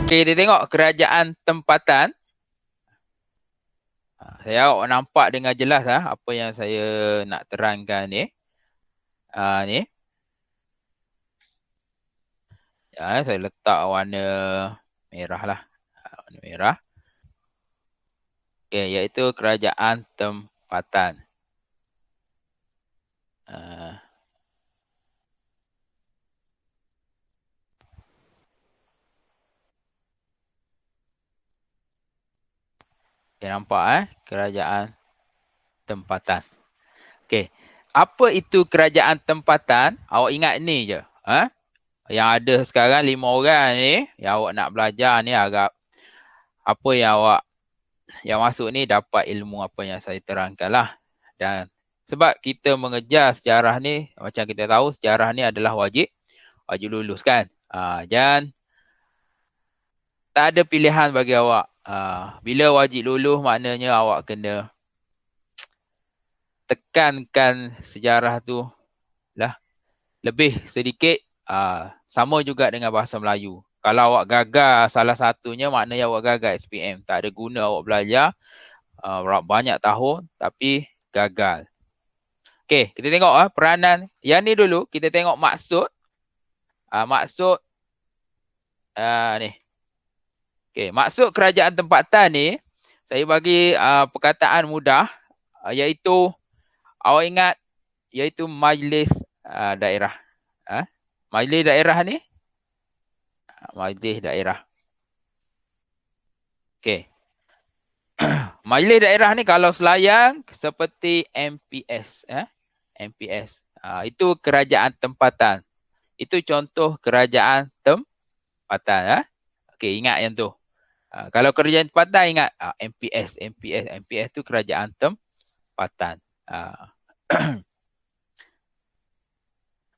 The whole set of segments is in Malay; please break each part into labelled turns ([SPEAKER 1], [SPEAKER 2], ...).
[SPEAKER 1] Okey, kita tengok kerajaan tempatan. Saya harap nampak dengan jelas apa yang saya nak terangkan ni. Ni. Ya, saya letak warna merah lah. Warna merah. Okey, iaitu kerajaan tempatan. Okay, nampak kerajaan tempatan. Okey. Apa itu kerajaan tempatan? Awak ingat ni je. Yang ada sekarang 5 orang ni, yang awak nak belajar ni agak apa yang masuk ni dapat ilmu apa yang saya terangkan lah. Dan sebab kita mengejar sejarah ni, macam kita tahu sejarah ni adalah wajib lulus kan. Dan tak ada pilihan bagi awak. Bila wajib lulus maknanya awak kena tekankan sejarah tu lah lebih sedikit. Sama juga dengan bahasa Melayu. Kalau awak gagal salah satunya maknanya awak gagal SPM. Tak ada guna awak belajar banyak tahun tapi gagal. Okey, kita tengok peranan. Yang ni dulu kita tengok maksud. Maksud ni. Okey, maksud kerajaan tempatan ni saya bagi perkataan mudah iaitu awak ingat iaitu majlis daerah. Majlis daerah ni majlis daerah. Okey. Majlis daerah ni kalau selayang seperti MPS. MPS. Itu kerajaan tempatan. Itu contoh kerajaan tempatan. Okey, ingat yang tu. Kalau kerajaan tempatan ingat MPS. MPS tu kerajaan tempatan.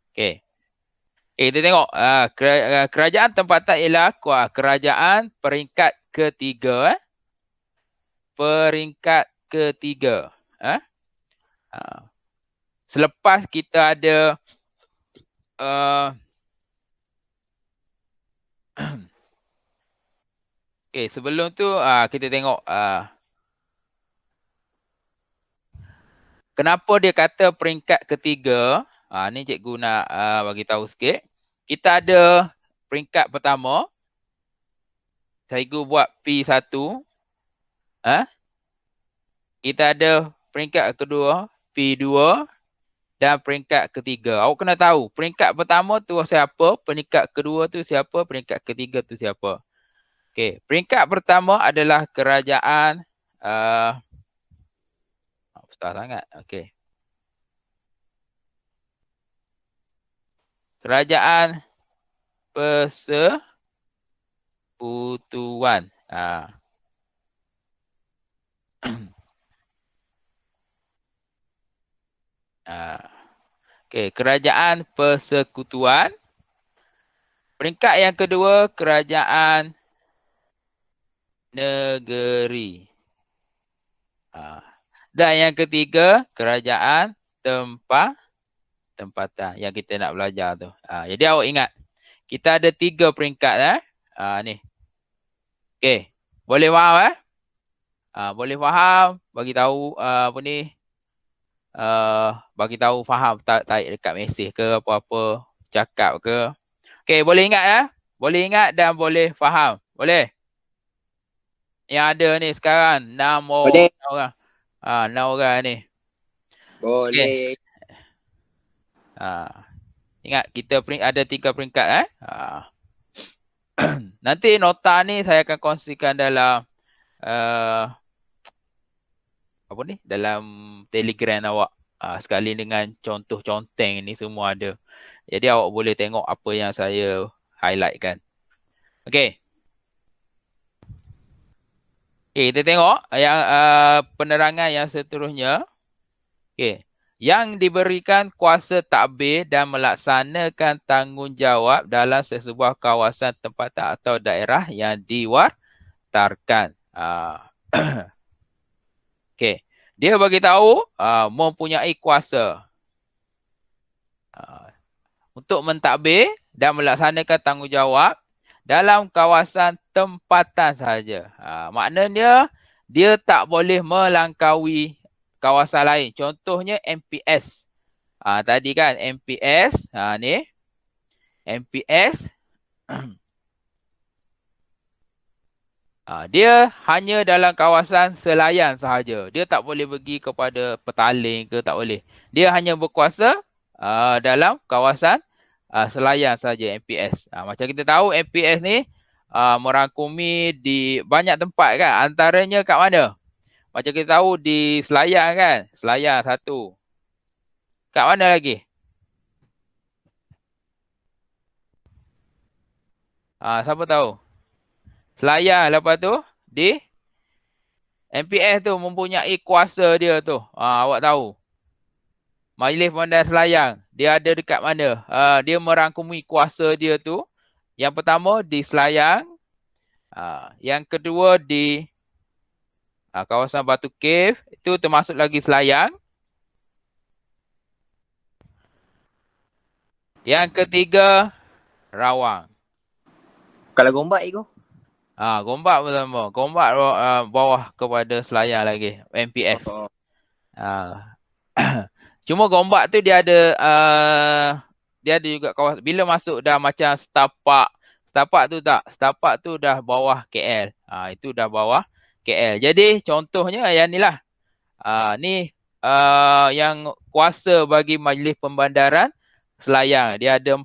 [SPEAKER 1] Okey. Kita tengok kerajaan tempatan ialah kerajaan peringkat ketiga. Peringkat ketiga. Selepas kita ada okey, sebelum tu kita tengok kenapa dia kata peringkat ketiga. Ni cikgu nak bagi tahu sikit. Kita ada peringkat pertama. Cikgu buat P1. Kita ada peringkat kedua, P2 dan peringkat ketiga. Awak kena tahu peringkat pertama tu siapa, peringkat kedua tu siapa, peringkat ketiga tu siapa. Okey, peringkat pertama adalah kerajaan besar sangat. Okey. Kerajaan Persekutuan. Okey, kerajaan persekutuan. Peringkat yang kedua, kerajaan negeri. Dan yang ketiga, kerajaan tempatan yang kita nak belajar tu. Jadi awak ingat, kita ada 3 peringkat ni. Okey, boleh faham boleh faham, bagi tahu apa ni? Bagi tahu faham tak dekat mesej ke apa-apa, cakap ke. Okey, boleh ingat Boleh ingat dan boleh faham. Boleh? Yang ada ni sekarang 6 orang. 6 orang ni.
[SPEAKER 2] Boleh.
[SPEAKER 1] Okay. Ingat kita ada 3 peringkat Nanti nota ni saya akan kongsikan dalam apa ni? Dalam Telegram awak. Sekali dengan contoh conteng ni semua ada. Jadi awak boleh tengok apa yang saya highlightkan. Okey. Okey, kita tengok yang penerangan yang seterusnya. Okey. Yang diberikan kuasa tadbir dan melaksanakan tanggungjawab dalam sesebuah kawasan tempatan atau daerah yang diwartarkan. Okey. Dia bagi tahu mempunyai kuasa untuk mentadbir dan melaksanakan tanggungjawab dalam kawasan tempatan sahaja. Maknanya dia tak boleh melangkaui kawasan lain. Contohnya MPS. Tadi kan MPS. Ni. MPS. Dia hanya dalam kawasan Selayar sahaja. Dia tak boleh pergi kepada Petaling ke, tak boleh. Dia hanya berkuasa dalam kawasan Selayar saja MPS. Macam kita tahu MPS ni merangkumi di banyak tempat kan. Antaranya kat mana? Macam kita tahu di Selayar kan. Selayar satu. Kat mana lagi? Siapa tahu? Selayar, lepas tu di MPS tu mempunyai kuasa dia tu. Awak tahu. Majlis Pembandaran Selayar, dia ada dekat mana? Dia merangkumi kuasa dia tu. Yang pertama di Selayar. Yang kedua di kawasan Batu Cave. Itu termasuk lagi Selayar. Yang ketiga, Rawang.
[SPEAKER 2] Kalau Gombak itu?
[SPEAKER 1] Gombak pertama. Gombak bawah kepada Selayar lagi. MPS. Cuma Gombak tu dia ada juga kawasan. Bila masuk dah macam Setapak. Setapak tu tak. Setapak tu dah bawah KL. Itu dah bawah KL. Jadi contohnya yang ni lah. Ni yang kuasa bagi Majlis Pembandaran Selayar. Dia ada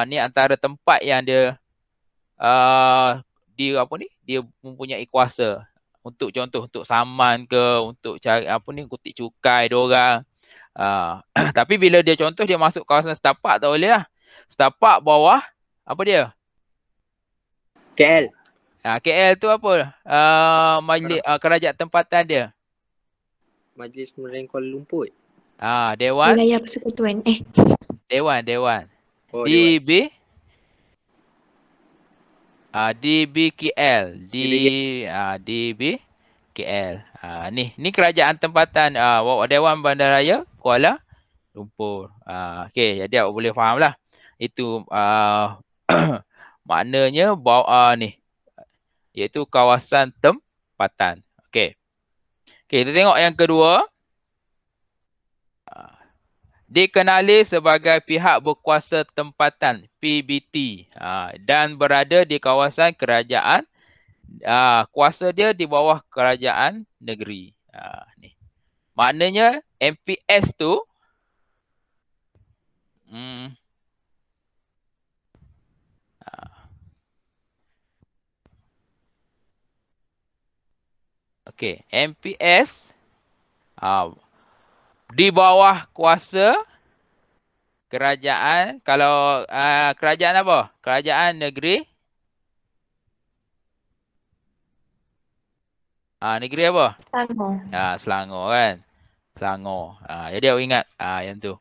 [SPEAKER 1] ni antara tempat yang dia dia mempunyai kuasa untuk contoh untuk saman ke, untuk cari kutik cukai diorang. Tapi bila dia contoh dia masuk kawasan Setapak tak boleh lah. Setapak bawah apa dia?
[SPEAKER 2] KL.
[SPEAKER 1] KL tu apa? Majlis kerajaan tempatan dia.
[SPEAKER 2] Majlis Pembandaran Kuala Lumpur.
[SPEAKER 1] Dewan.
[SPEAKER 3] Wilayah Persekutuan.
[SPEAKER 1] Dewan.
[SPEAKER 2] Oh,
[SPEAKER 1] DB. DBKL. DBKL. Ni kerajaan tempatan Dewan Bandaraya Kuala Lumpur. Okey, jadi awak boleh faham lah. Itu maknanya ni. Iaitu kawasan tempatan. Okey. Kita tengok yang kedua. Dikenali sebagai pihak berkuasa tempatan PBT dan berada di kawasan kerajaan. Kuasa dia di bawah kerajaan negeri. Ni. Maknanya MPS tu okey, MPS di bawah kuasa kerajaan. Kalau kerajaan apa? Kerajaan negeri. Negeri apa?
[SPEAKER 3] Selangor.
[SPEAKER 1] Selangor kan. Selangor. Jadi awak ingat yang tu.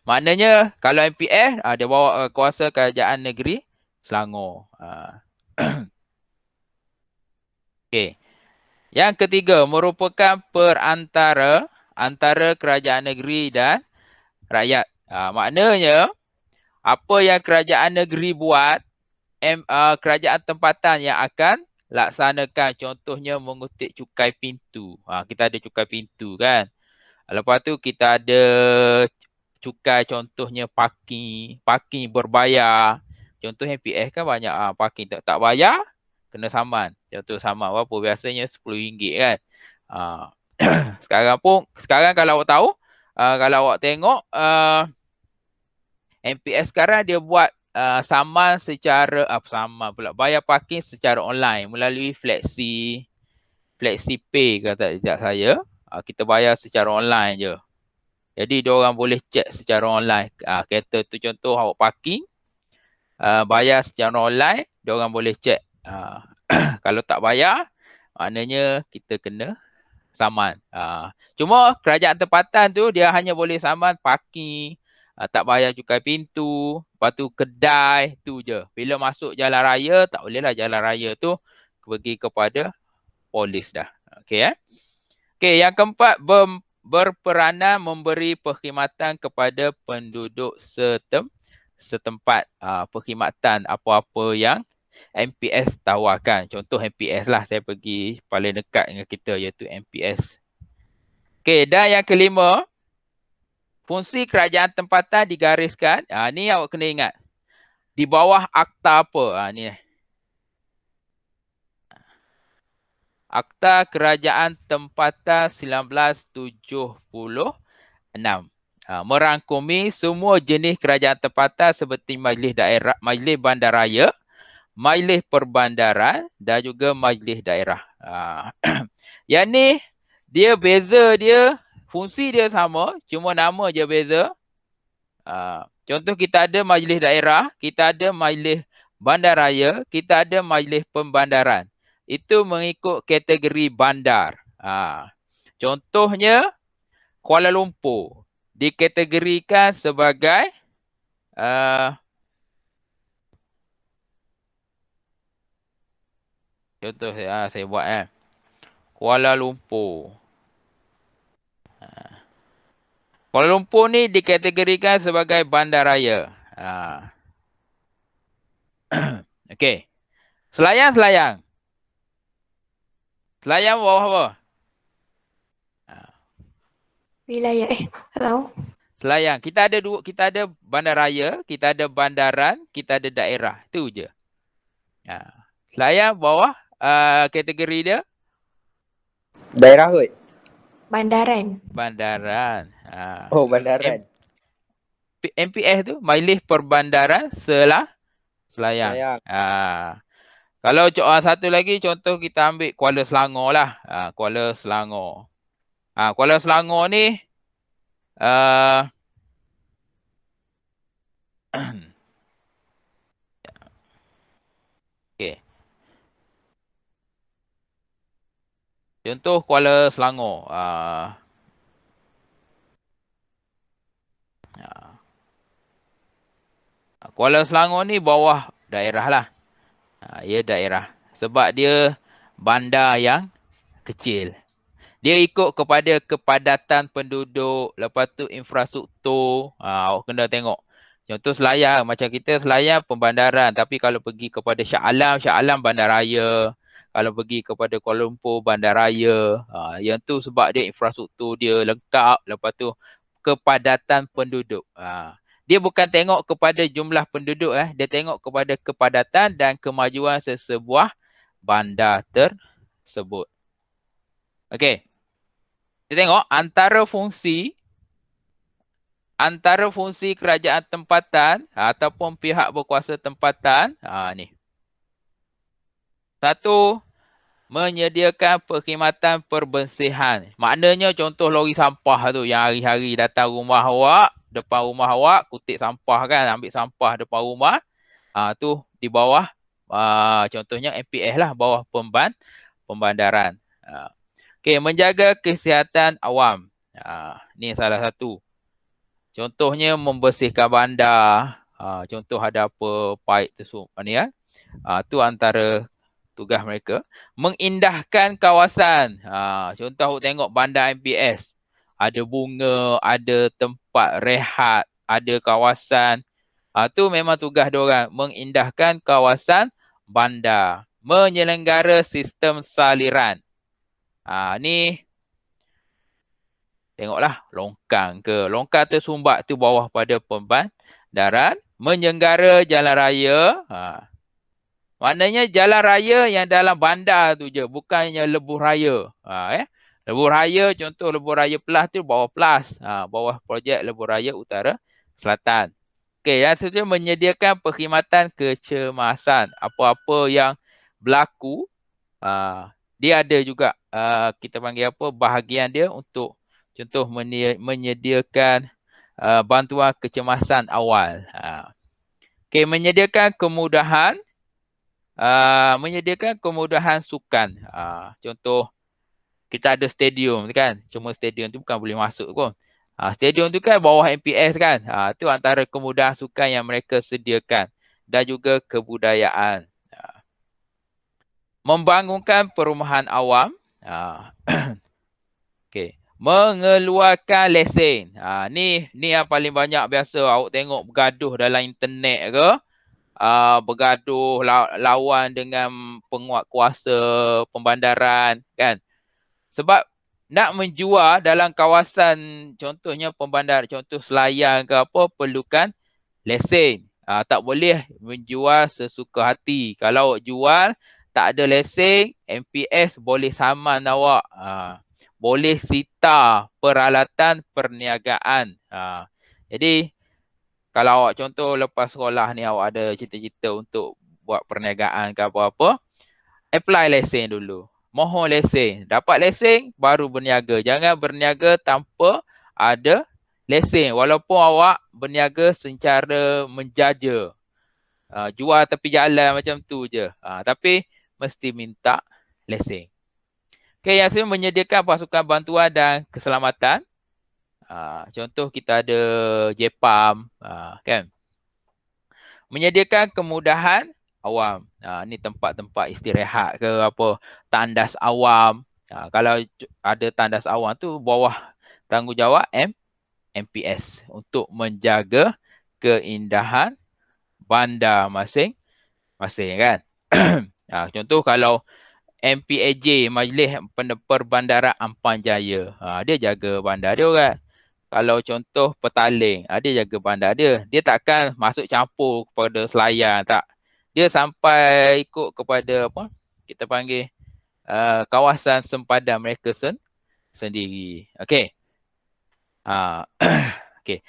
[SPEAKER 1] Maknanya kalau MPS dia bawa kuasa kerajaan negeri Selangor. Okey. Yang ketiga merupakan perantara antara kerajaan negeri dan rakyat. Maknanya apa yang kerajaan negeri buat, kerajaan tempatan yang akan laksanakan. Contohnya mengutip cukai pintu. Kita ada cukai pintu kan. Lepas tu kita ada cukai contohnya parking berbayar. Contoh MPS kan banyak parking tak bayar kena saman. Contoh saman berapa? Biasanya RM10 kan. Sekarang kalau awak tahu, kalau awak tengok MPS sekarang dia buat saman secara bayar parking secara online melalui Flexi Pay kata saya. Kita bayar secara online je. Jadi diorang boleh check secara online. Kereta tu contoh awak parking, bayar secara online, diorang boleh check. Kalau tak bayar, maknanya kita kena saman. Cuma kerajaan tempatan tu dia hanya boleh saman parking, tak bayar cukai pintu, lepas tu kedai tu je. Bila masuk jalan raya, tak bolehlah jalan raya tu pergi kepada polis dah. Okey Okey, yang keempat berperanan memberi perkhidmatan kepada penduduk setempat. Perkhidmatan apa-apa yang MPS tawarkan. Contoh MPS lah, saya pergi paling dekat dengan kita iaitu MPS. Okey, dan yang kelima, fungsi kerajaan tempatan digariskan. Ni awak kena ingat. Di bawah akta apa? Ni. Akta Kerajaan Tempatan 1976. Merangkumi semua jenis kerajaan tempatan seperti majlis daerah, majlis bandaraya, majlis perbandaran dan juga majlis daerah. Yang ni dia beza dia, fungsi dia sama, cuma nama je beza. Contoh kita ada majlis daerah, kita ada majlis bandaraya, kita ada majlis pembandaran. Itu mengikut kategori bandar. Contohnya Kuala Lumpur dikategorikan sebagai contoh saya buat Kuala Lumpur. Kuala Lumpur ni dikategorikan sebagai bandaraya. Okey. Selayang. Selayang bawah apa?
[SPEAKER 3] Wilayah tahu.
[SPEAKER 1] Selayang. Kita ada bandaraya, kita ada bandaran, kita ada daerah. Itu je. Selayang bawah kategori dia
[SPEAKER 2] Daerah kot?
[SPEAKER 3] Bandaran.
[SPEAKER 1] Bandaran.
[SPEAKER 2] Oh, bandaran.
[SPEAKER 1] MPS tu Majlis Perbandaran Selayang. Kalau satu lagi contoh kita ambil Kuala Selangor lah. Kuala Selangor. Kuala Selangor ni okey. Contoh Kuala Selangor. Kuala Selangor ni bawah daerah lah. Ia daerah. Sebab dia bandar yang kecil. Dia ikut kepada kepadatan penduduk, lepas tu infrastruktur. Awak kena tengok. Contoh Selayang, macam kita Selayang pembandaran. Tapi kalau pergi kepada Shah Alam bandaraya. Kalau pergi kepada Kuala Lumpur, bandaraya. Yang tu sebab dia infrastruktur dia lengkap. Lepas tu kepadatan penduduk. Dia bukan tengok kepada jumlah penduduk. Dia tengok kepada kepadatan dan kemajuan sesebuah bandar tersebut. Okey. Kita tengok antara fungsi kerajaan tempatan ataupun pihak berkuasa tempatan. Ni. Satu, menyediakan perkhidmatan perbensihan. Maknanya contoh lori sampah tu yang hari-hari datang rumah awak, depan rumah awak, kutip sampah kan, ambil sampah depan rumah. Tu di bawah contohnya MPS lah, bawah pembandaran. Okey, menjaga kesihatan awam. Ni salah satu. Contohnya membersihkan bandar. Contoh ada apa paip tersebut ni tu antara tugas mereka. Mengindahkan kawasan. Contoh awak tengok bandar MPS. Ada bunga, ada tempat rehat, ada kawasan. Tu memang tugas diorang. Mengindahkan kawasan bandar. Menyelenggara sistem saliran. Ni tengoklah longkang ke. Longkang tersumbat tu bawah pada pembandaran. Menyenggara jalan raya. Maknanya jalan raya yang dalam bandar tu je. Bukannya lebuh raya. Lebuh raya, contoh lebuh raya Pelas tu bawah Pelas. Bawah projek lebuh raya Utara Selatan. Okey, yang seterusnya menyediakan perkhidmatan kecemasan. Apa-apa yang berlaku, dia ada juga kita panggil apa, bahagian dia untuk contoh menyediakan bantuan kecemasan awal. Okey, menyediakan kemudahan sukan. Contoh kita ada stadium kan. Cuma stadium tu bukan boleh masuk pun. Stadium tu kan bawah MPS kan. Tu antara kemudahan sukan yang mereka sediakan. Dan juga kebudayaan. Membangunkan perumahan awam. Okey. Mengeluarkan lesen. Ni yang paling banyak biasa awak tengok bergaduh dalam internet ke. bergaduh lawan dengan penguat kuasa pembandaran kan. Sebab nak menjual dalam kawasan contohnya pembandar, contoh Selayang ke apa, perlukan lesen. Tak boleh menjual sesuka hati. Kalau awak jual tak ada lesen, MPS boleh saman awak. Boleh sita peralatan perniagaan. Jadi kalau awak contoh lepas sekolah ni awak ada cita-cita untuk buat perniagaan ke apa-apa, apply lesen dulu. Mohon lesen. Dapat lesen baru berniaga. Jangan berniaga tanpa ada lesen. Walaupun awak berniaga secara menjaja. Jual tepi jalan macam tu je. Tapi mesti minta lesen. Okay, yang saya menyediakan pasukan bantuan dan keselamatan. Contoh kita ada JPAM. Kan? Menyediakan kemudahan awam. Ni tempat-tempat istirahat ke apa, tandas awam. Kalau ada tandas awam tu bawah tanggungjawab MPS untuk menjaga keindahan bandar masing-masing kan. Contoh kalau MPAJ, Majlis Perbandaran Ampang Jaya. Dia jaga bandar dia kan. Kalau contoh Petaling, dia jaga bandar dia. Dia takkan masuk campur kepada Selayang, tak. Dia sampai ikut kepada apa kita panggil kawasan sempadan mereka sendiri. Okey. Okey.